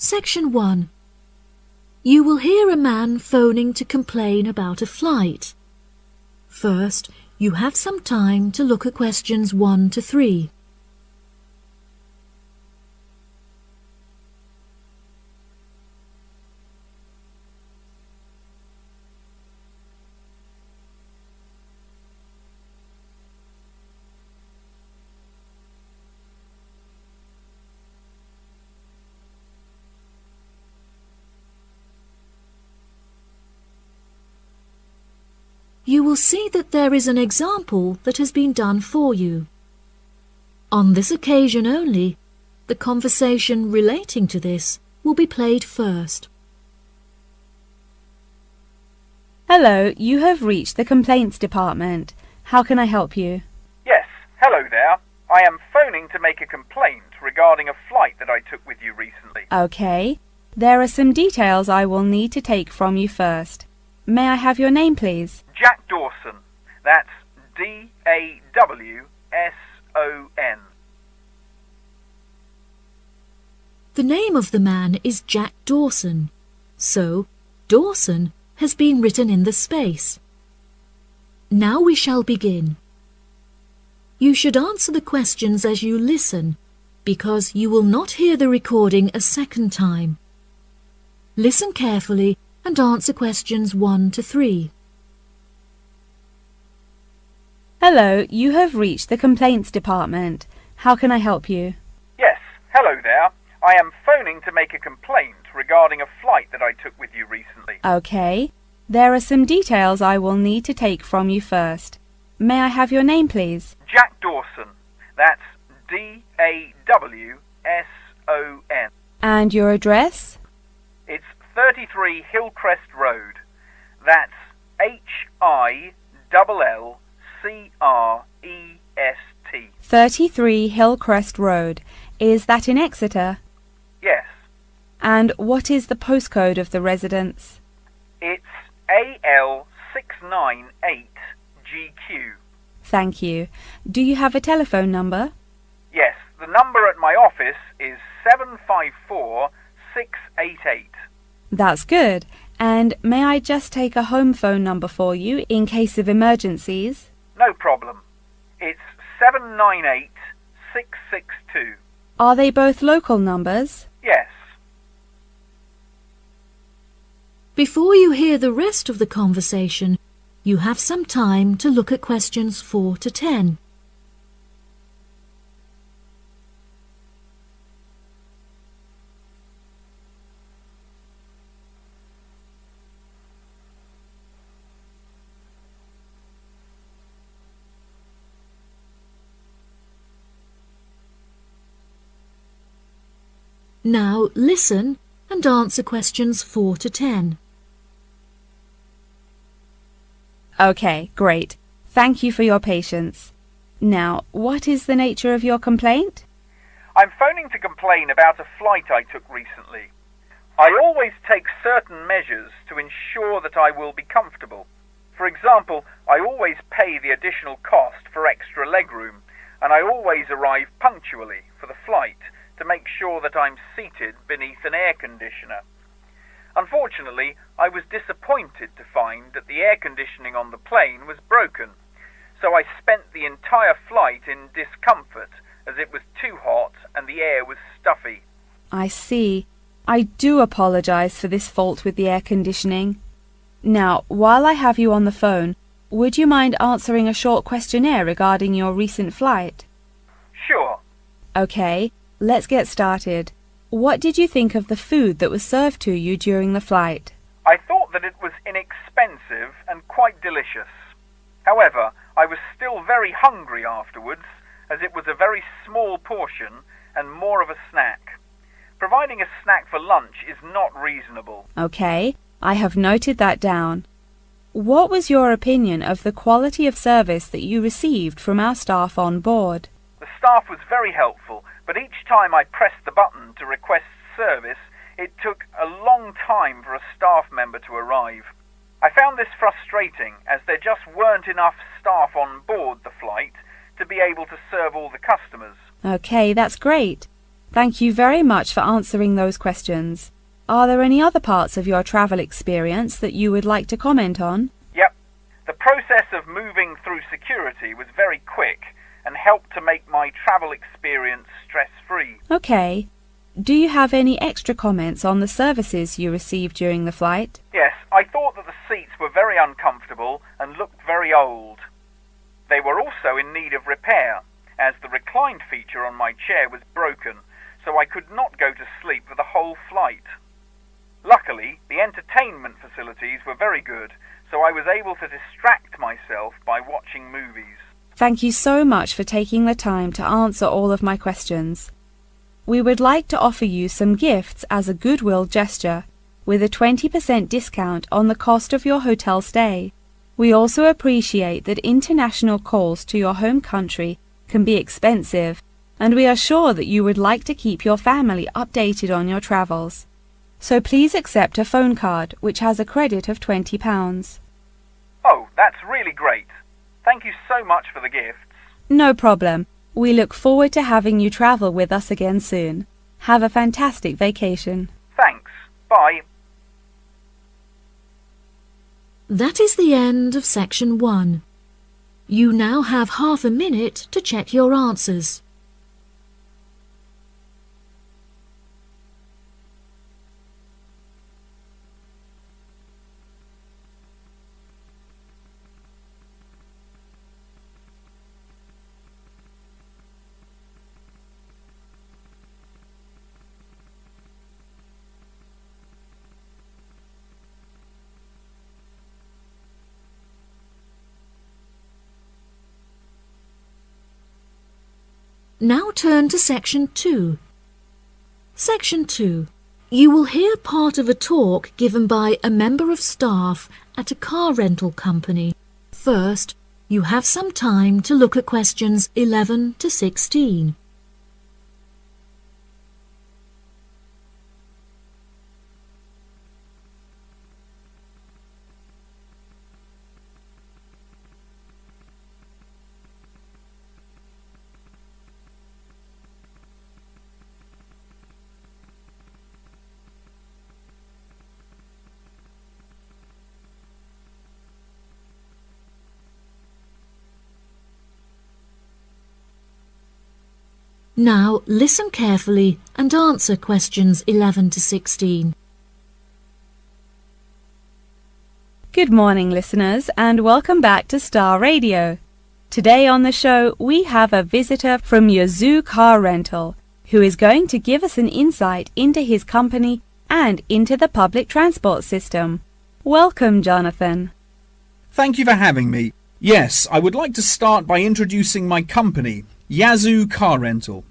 Section 1. You will hear a man phoning to complain about a flight. First, you have some time to look at questions 1 to 3. You will see that there is an example that has been done for you. On this occasion only, the conversation relating to this will be played first. Hello, you have reached the complaints department. How can I help you? Yes, hello there. I am phoning to make a complaint regarding a flight that I took with you recently. Okay. There are some details I will need to take from you first. May I have your name, please? Jack Dawson. That's D-A-W-S-O-N. The name of the man is Jack Dawson, so Dawson has been written in the space. Now we shall begin. You should answer the questions as you listen, because you will not hear the recording a second time. Listen carefully and answer questions 1 to 3. Hello, you have reached the complaints department. How can I help you? Yes, hello there. I am phoning to make a complaint regarding a flight that I took with you recently. Okay. There are some details I will need to take from you first. May I have your name, please? Jack Dawson. That's D-A-W-S-O-N. And your address? It's 33 Hillcrest Road. That's H-I-L-L-C-R-E-S-T. 33 Hillcrest Road. Is that in Exeter? Yes. And what is the postcode of the residence? It's AL698GQ. Thank you. Do you have a telephone number? Yes, the number at my office is 754688. That's good. And may I just take a home phone number for you in case of emergencies? No problem. It's 798662. Are they both local numbers? Yes. Before you hear the rest of the conversation, you have some time to look at questions 4 to 10. Now listen and answer questions 4 to 10. Okay, great. Thank you for your patience. Now, what is the nature of your complaint? I'm phoning to complain about a flight I took recently. I always take certain measures to ensure that I will be comfortable. For example, I always pay the additional cost for extra legroom, and I always arrive punctually for the flight to make sure that I'm seated beneath an air conditioner. Unfortunately, I was disappointed to find that the air conditioning on the plane was broken, so I spent the entire flight in discomfort as it was too hot and the air was stuffy. I see. I do apologize for this fault with the air conditioning. Now, while I have you on the phone, would you mind answering a short questionnaire regarding your recent flight? Sure. Okay, let's get started. What did you think of the food that was served to you during the flight? I thought that it was inexpensive and quite delicious. However, I was still very hungry afterwards, as it was a very small portion and more of a snack. Providing a snack for lunch is not reasonable. Okay, I have noted that down. What was your opinion of the quality of service that you received from our staff on board? The staff was very helpful, but each time I pressed the button to request service, it took a long time for a staff member to arrive. I found this frustrating, as there just weren't enough staff on board the flight to be able to serve all the customers. Okay, that's great. Thank you very much for answering those questions. Are there any other parts of your travel experience that you would like to comment on? Yep. The process of moving through security was very quick and helped to make my travel experience stress-free. Okay. Do you have any extra comments on the services you received during the flight? Yes, I thought that the seats were very uncomfortable and looked very old. They were also in need of repair, as the recline feature on my chair was broken, so I could not go to sleep for the whole flight. Luckily, the entertainment facilities were very good, so I was able to distract myself by watching movies. Thank you so much for taking the time to answer all of my questions. We would like to offer you some gifts as a goodwill gesture, with a 20% discount on the cost of your hotel stay. We also appreciate that international calls to your home country can be expensive, and we are sure that you would like to keep your family updated on your travels. So please accept a phone card which has a credit of £20. Oh, that's really great. Thank you so much for the gifts. No problem. We look forward to having you travel with us again soon. Have a fantastic vacation. Thanks. Bye. That is the end of section 1. You now have half a minute to check your answers. Now turn to section 2. Section 2. You will hear part of a talk given by a member of staff at a car rental company. First, you have some time to look at questions 11 to 16. Now listen carefully and answer questions 11 to 16. Good morning, listeners, and welcome back to Star Radio. Today on the show, we have a visitor from Yazoo Car Rental, who is going to give us an insight into his company and into the public transport system. Welcome, Jonathan. Thank you for having me. Yes, I would like to start by introducing my company, Yazoo Car Rental.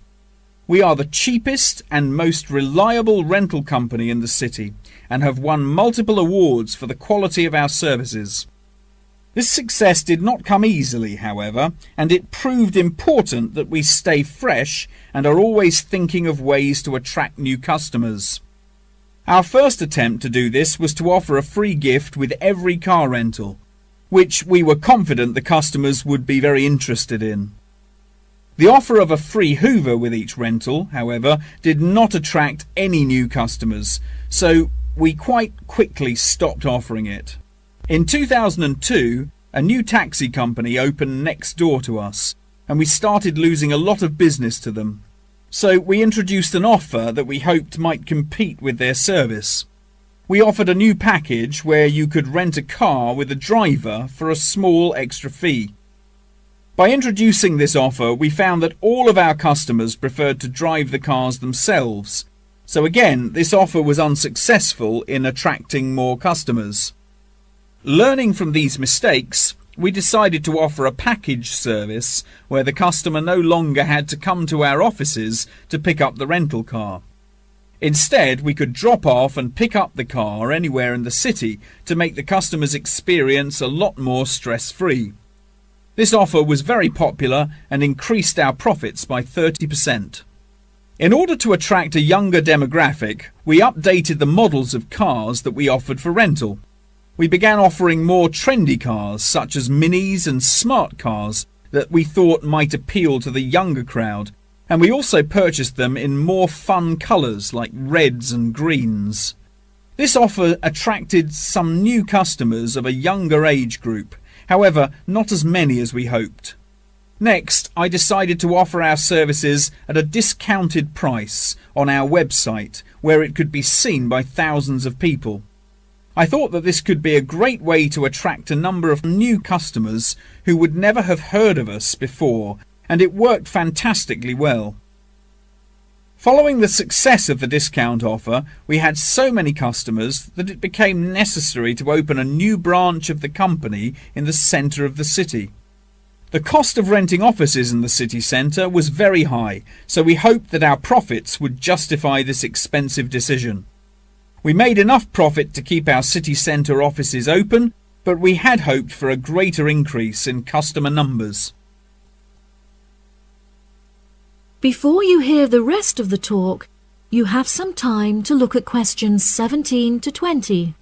We are the cheapest and most reliable rental company in the city and have won multiple awards for the quality of our services. This success did not come easily, however, and it proved important that we stay fresh and are always thinking of ways to attract new customers. Our first attempt to do this was to offer a free gift with every car rental, which we were confident the customers would be very interested in. The offer of a free Hoover with each rental, however, did not attract any new customers, so we quite quickly stopped offering it. In 2002, a new taxi company opened next door to us, and we started losing a lot of business to them. So we introduced an offer that we hoped might compete with their service. We offered a new package where you could rent a car with a driver for a small extra fee. By introducing this offer, we found that all of our customers preferred to drive the cars themselves. So again, this offer was unsuccessful in attracting more customers. Learning from these mistakes, we decided to offer a package service where the customer no longer had to come to our offices to pick up the rental car. Instead, we could drop off and pick up the car anywhere in the city to make the customer's experience a lot more stress-free. This offer was very popular and increased our profits by 30%. In order to attract a younger demographic, we updated the models of cars that we offered for rental. We began offering more trendy cars such as minis and smart cars that we thought might appeal to the younger crowd, And we also purchased them in more fun colours like reds and greens. This offer attracted some new customers of a younger age group, however not as many as we hoped. Next, I decided to offer our services at a discounted price on our website where it could be seen by thousands of people. I thought that this could be a great way to attract a number of new customers who would never have heard of us before, and it worked fantastically well. Following the success of the discount offer, we had so many customers that it became necessary to open a new branch of the company in the centre of the city. The cost of renting offices in the city centre was very high, so we hoped that our profits would justify this expensive decision. We made enough profit to keep our city centre offices open, but we had hoped for a greater increase in customer numbers. Before you hear the rest of the talk, you have some time to look at questions 17 to 20.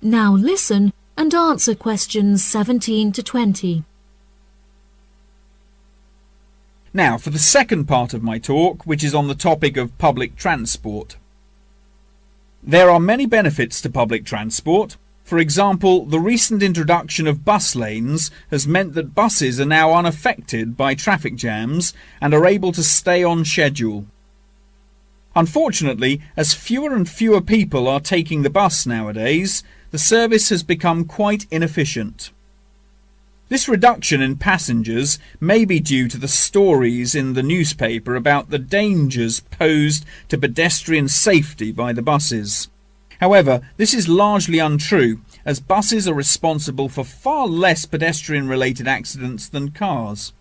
Now listen and answer questions 17 to 20. Now for the second part of my talk, which is on the topic of public transport. There are many benefits to public transport. For example, the recent introduction of bus lanes has meant that buses are now unaffected by traffic jams and are able to stay on schedule. Unfortunately, as fewer and fewer people are taking the bus nowadays, the service has become quite inefficient. This reduction in passengers may be due to the stories in the newspaper about the dangers posed to pedestrian safety by the buses. However, this is largely untrue, as buses are responsible for far less pedestrian-related accidents than cars.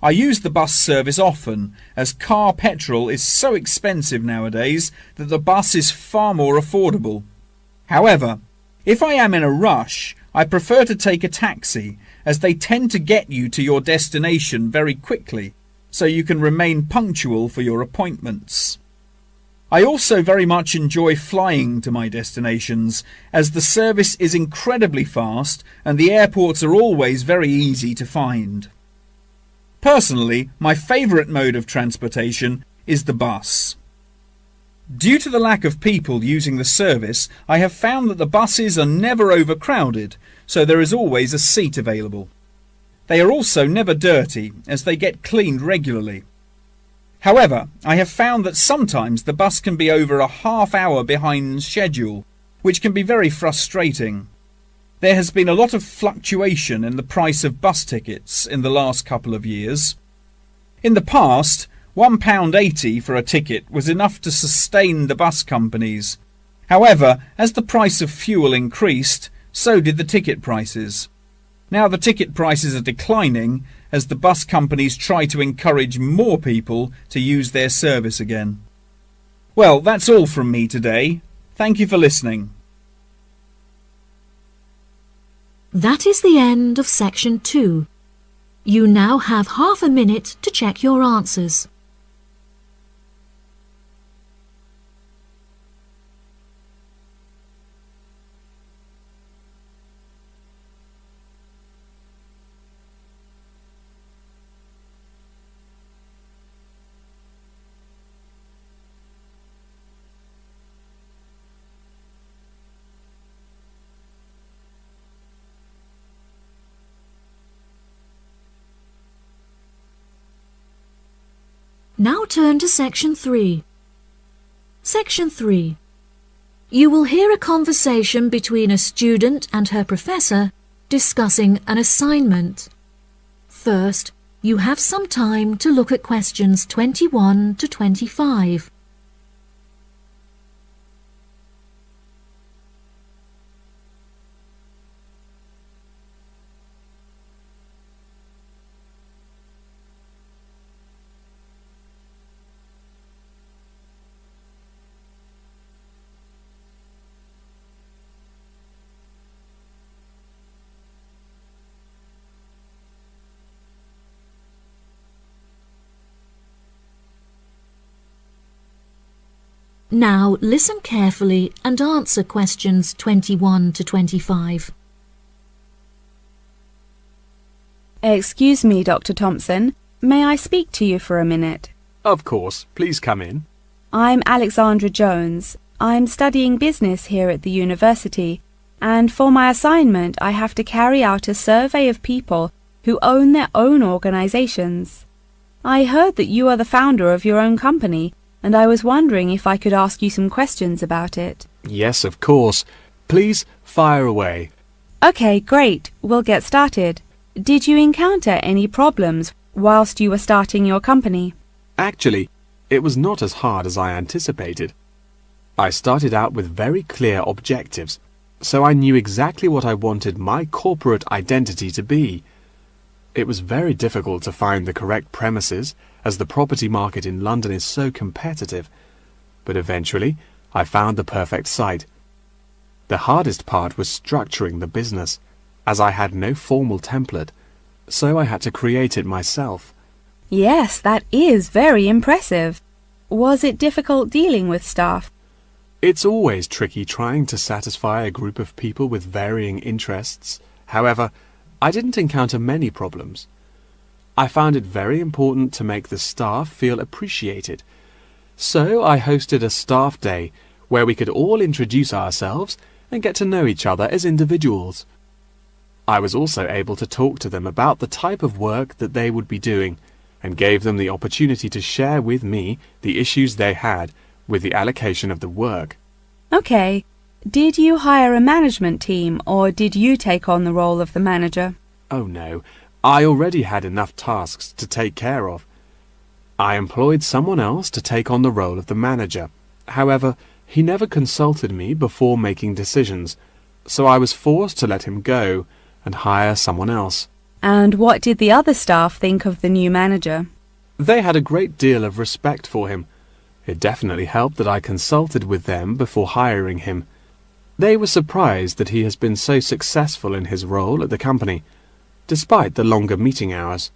I use the bus service often, as car petrol is so expensive nowadays that the bus is far more affordable. However, if I am in a rush, I prefer to take a taxi, as they tend to get you to your destination very quickly, so you can remain punctual for your appointments. I also very much enjoy flying to my destinations, as the service is incredibly fast and the airports are always very easy to find. Personally, my favourite mode of transportation is the bus. Due to the lack of people using the service, I have found that the buses are never overcrowded, so there is always a seat available. They are also never dirty, as they get cleaned regularly. However, I have found that sometimes the bus can be over a half hour behind schedule, which can be very frustrating. There has been a lot of fluctuation in the price of bus tickets in the last couple of years. In the past, £1.80 for a ticket was enough to sustain the bus companies. However, as the price of fuel increased, so did the ticket prices. Now the ticket prices are declining as the bus companies try to encourage more people to use their service again. Well, that's all from me today. Thank you for listening. That is the end of section 2. You now have half a minute to check your answers. Now turn to section 3. Section 3. You will hear a conversation between a student and her professor discussing an assignment. First, you have some time to look at questions 21 to 25. Now listen carefully and answer questions 21 to 25. Excuse me, Dr. Thompson. May I speak to you for a minute? Of course. Please come in. I'm Alexandra Jones. I'm studying business here at the university, and for my assignment I have to carry out a survey of people who own their own organizations. I heard that you are the founder of your own company, and I was wondering if I could ask you some questions about it. Yes, of course. Please fire away. Okay, great. We'll get started. Did you encounter any problems whilst you were starting your company? Actually, it was not as hard as I anticipated. I started out with very clear objectives, so I knew exactly what I wanted my corporate identity to be. It was very difficult to find the correct premises, as the property market in London is so competitive, but eventually I found the perfect site. The hardest part was structuring the business, as I had no formal template, so I had to create it myself. Yes, that is very impressive. Was it difficult dealing with staff? It's always tricky trying to satisfy a group of people with varying interests. However, I didn't encounter many problems. I found it very important to make the staff feel appreciated. So I hosted a staff day where we could all introduce ourselves and get to know each other as individuals. I was also able to talk to them about the type of work that they would be doing, and gave them the opportunity to share with me the issues they had with the allocation of the work. Okay. Did you hire a management team, or did you take on the role of the manager? Oh no, I already had enough tasks to take care of. I employed someone else to take on the role of the manager. However, he never consulted me before making decisions, so I was forced to let him go and hire someone else. And what did the other staff think of the new manager? They had a great deal of respect for him. It definitely helped that I consulted with them before hiring him. They were surprised that he has been so successful in his role at the company, despite the longer meeting hours.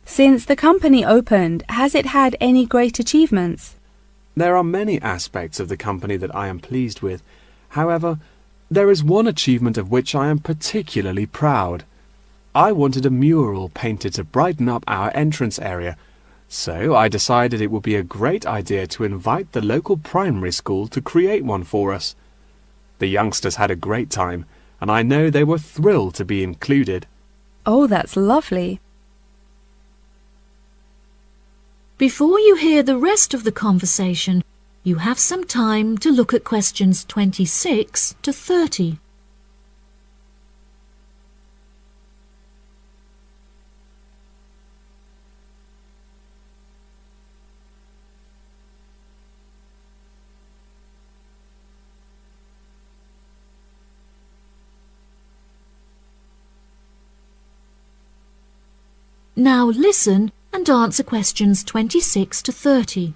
Since the company opened, has it had any great achievements? There are many aspects of the company that I am pleased with. However, there is one achievement of which I am particularly proud. I wanted a mural painted to brighten up our entrance area, so I decided it would be a great idea to invite the local primary school to create one for us. The youngsters had a great time, and I know they were thrilled to be included. Oh, that's lovely. Before you hear the rest of the conversation, you have some time to look at questions 26 to 30. Now listen and answer questions 26 to 30.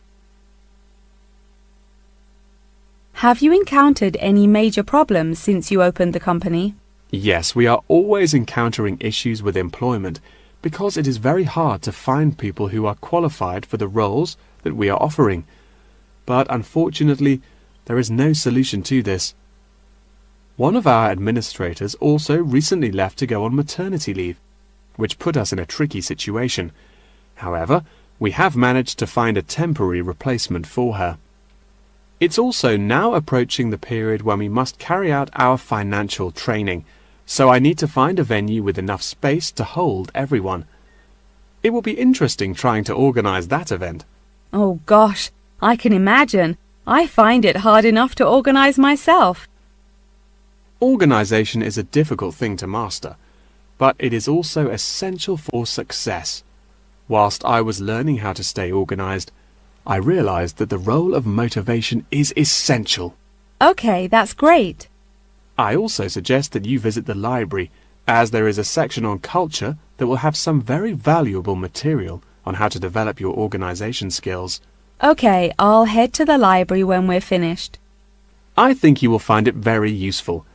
Have you encountered any major problems since you opened the company? Yes, we are always encountering issues with employment because it is very hard to find people who are qualified for the roles that we are offering. But unfortunately, there is no solution to this. One of our administrators also recently left to go on maternity leave, which put us in a tricky situation. However, we have managed to find a temporary replacement for her. It's also now approaching the period when we must carry out our financial training, so I need to find a venue with enough space to hold everyone. It will be interesting trying to organize that event. Oh gosh, I can imagine. I find it hard enough to organize myself. Organization is a difficult thing to master, but it is also essential for success. Whilst I was learning how to stay organized, I realized that the role of motivation is essential. Okay, that's great. I also suggest that you visit the library, as there is a section on culture that will have some very valuable material on how to develop your organization skills. Okay, I'll head to the library when we're finished. I think you will find it very useful.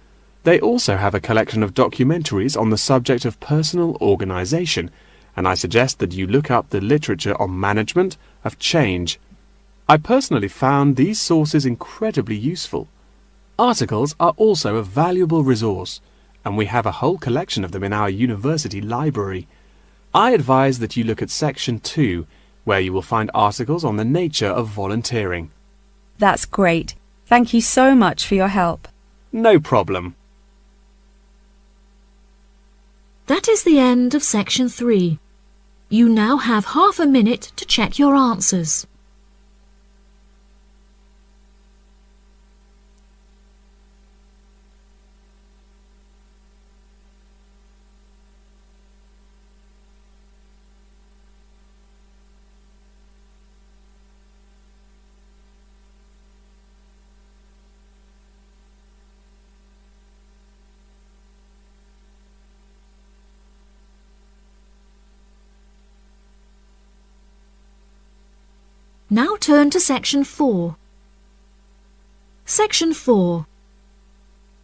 They also have a collection of documentaries on the subject of personal organization, and I suggest that you look up the literature on management of change. I personally found these sources incredibly useful. Articles are also a valuable resource, and we have a whole collection of them in our university library. I advise that you look at Section 2, where you will find articles on the nature of volunteering. That's great. Thank you so much for your help. No problem. That is the end of Section 3. You now have half a minute to check your answers. Now turn to Section 4. Section 4.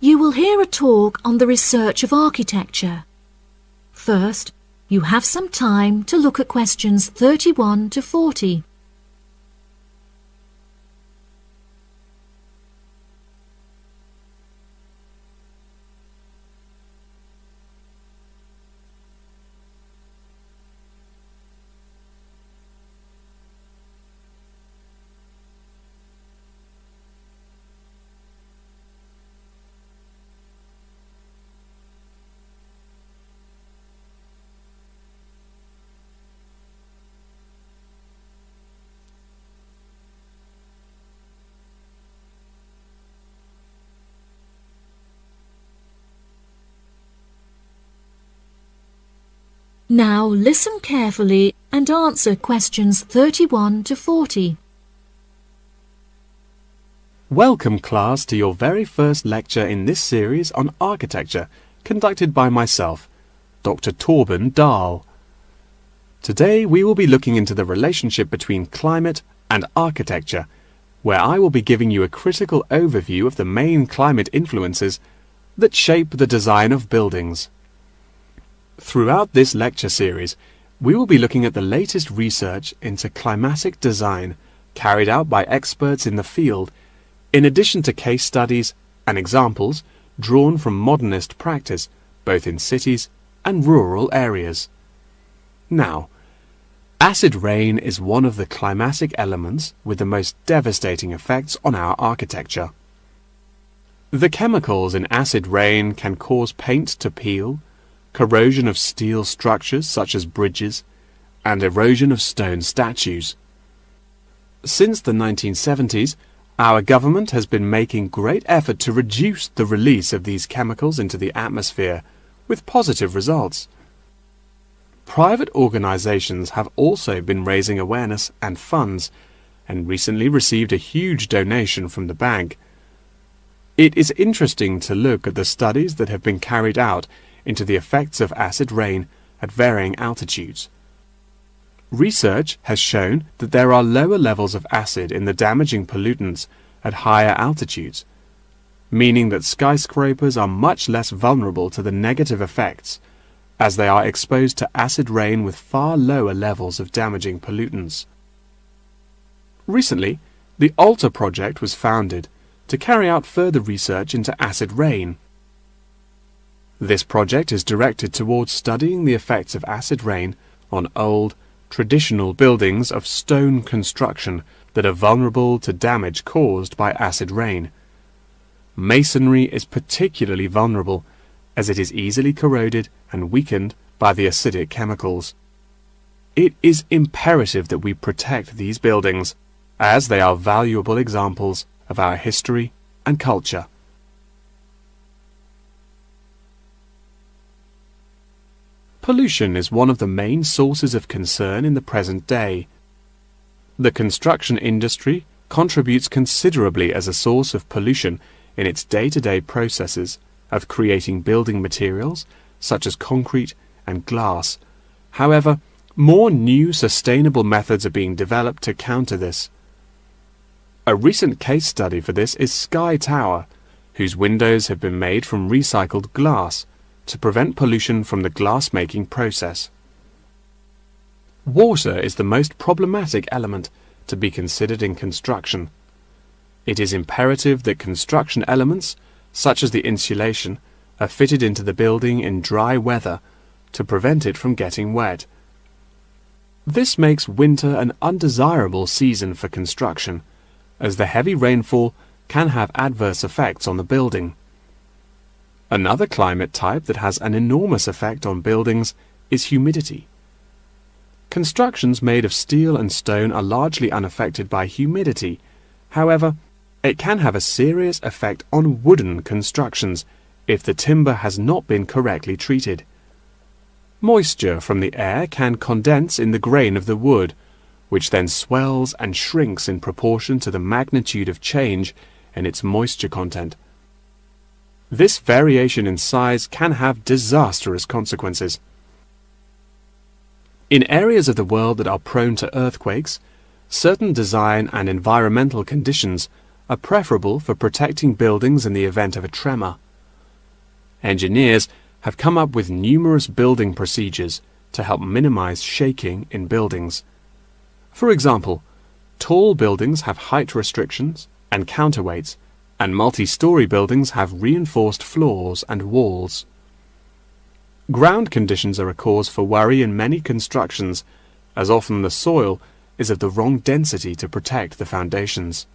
You will hear a talk on the research of architecture. First, you have some time to look at questions 31 to 40. Now listen carefully and answer questions 31 to 40. Welcome, class, to your very first lecture in this series on architecture, conducted by myself, Dr. Torben Dahl. Today we will be looking into the relationship between climate and architecture, where I will be giving you a critical overview of the main climate influences that shape the design of buildings. Throughout this lecture series, we will be looking at the latest research into climatic design carried out by experts in the field, in addition to case studies and examples drawn from modernist practice, both in cities and rural areas. Now, acid rain is one of the climatic elements with the most devastating effects on our architecture. The chemicals in acid rain can cause paint to peel, corrosion of steel structures such as bridges, and erosion of stone statues. Since the 1970s, our government has been making great effort to reduce the release of these chemicals into the atmosphere, with positive results. Private organizations have also been raising awareness and funds, and recently received a huge donation from the bank. It is interesting to look at the studies that have been carried out into the effects of acid rain at varying altitudes. Research has shown that there are lower levels of acid in the damaging pollutants at higher altitudes, meaning that skyscrapers are much less vulnerable to the negative effects, as they are exposed to acid rain with far lower levels of damaging pollutants. Recently, the ALTA project was founded to carry out further research into acid rain. This project is directed towards studying the effects of acid rain on old, traditional buildings of stone construction that are vulnerable to damage caused by acid rain. Masonry is particularly vulnerable as it is easily corroded and weakened by the acidic chemicals. It is imperative that we protect these buildings, as they are valuable examples of our history and culture. Pollution is one of the main sources of concern in the present day. The construction industry contributes considerably as a source of pollution in its day-to-day processes of creating building materials such as concrete and glass. However, more new sustainable methods are being developed to counter this. A recent case study for this is Sky Tower, whose windows have been made from recycled glass to prevent pollution from the glass-making process. Water is the most problematic element to be considered in construction. It is imperative that construction elements, such as the insulation, are fitted into the building in dry weather to prevent it from getting wet. This makes winter an undesirable season for construction, as the heavy rainfall can have adverse effects on the building. Another climate type that has an enormous effect on buildings is humidity. Constructions made of steel and stone are largely unaffected by humidity. However, it can have a serious effect on wooden constructions if the timber has not been correctly treated. Moisture from the air can condense in the grain of the wood, which then swells and shrinks in proportion to the magnitude of change in its moisture content. This variation in size can have disastrous consequences. In areas of the world that are prone to earthquakes, certain design and environmental conditions are preferable for protecting buildings in the event of a tremor. Engineers have come up with numerous building procedures to help minimize shaking in buildings. For example, tall buildings have height restrictions and counterweights, and multi-story buildings have reinforced floors and walls. Ground conditions are a cause for worry in many constructions, as often the soil is of the wrong density to protect the foundations.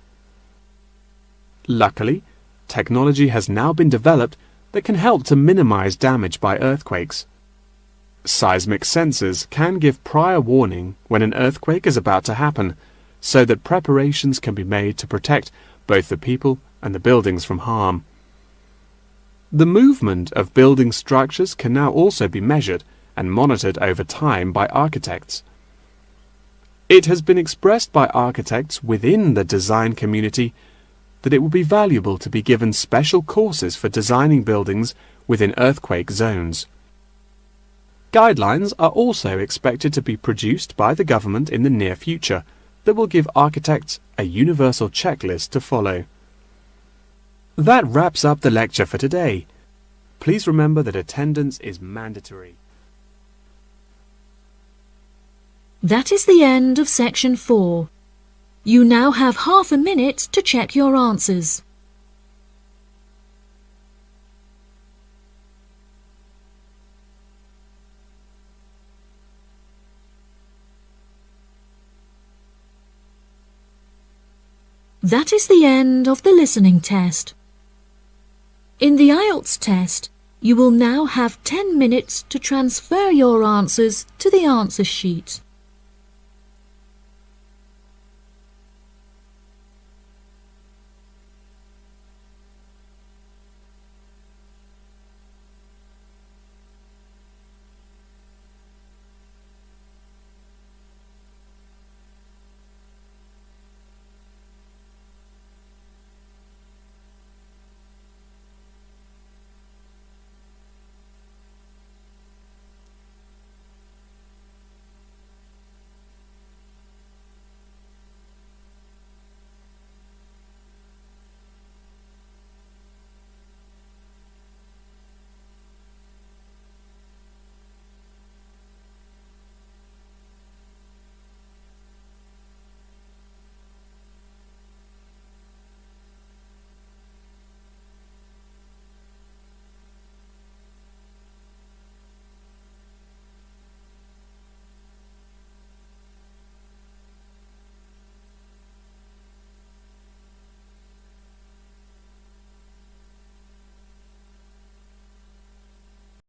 Luckily, technology has now been developed that can help to minimize damage by earthquakes. Seismic sensors can give prior warning when an earthquake is about to happen, so that preparations can be made to protect both the people and the buildings from harm. The movement of building structures can now also be measured and monitored over time by architects. It has been expressed by architects within the design community that it would be valuable to be given special courses for designing buildings within earthquake zones. Guidelines are also expected to be produced by the government in the near future that will give architects a universal checklist to follow. That wraps up the lecture for today. Please remember that attendance is mandatory. That is the end of section 4. You now have half a minute to check your answers. That is the end of the listening test. In the IELTS test, you will now have 10 minutes to transfer your answers to the answer sheet.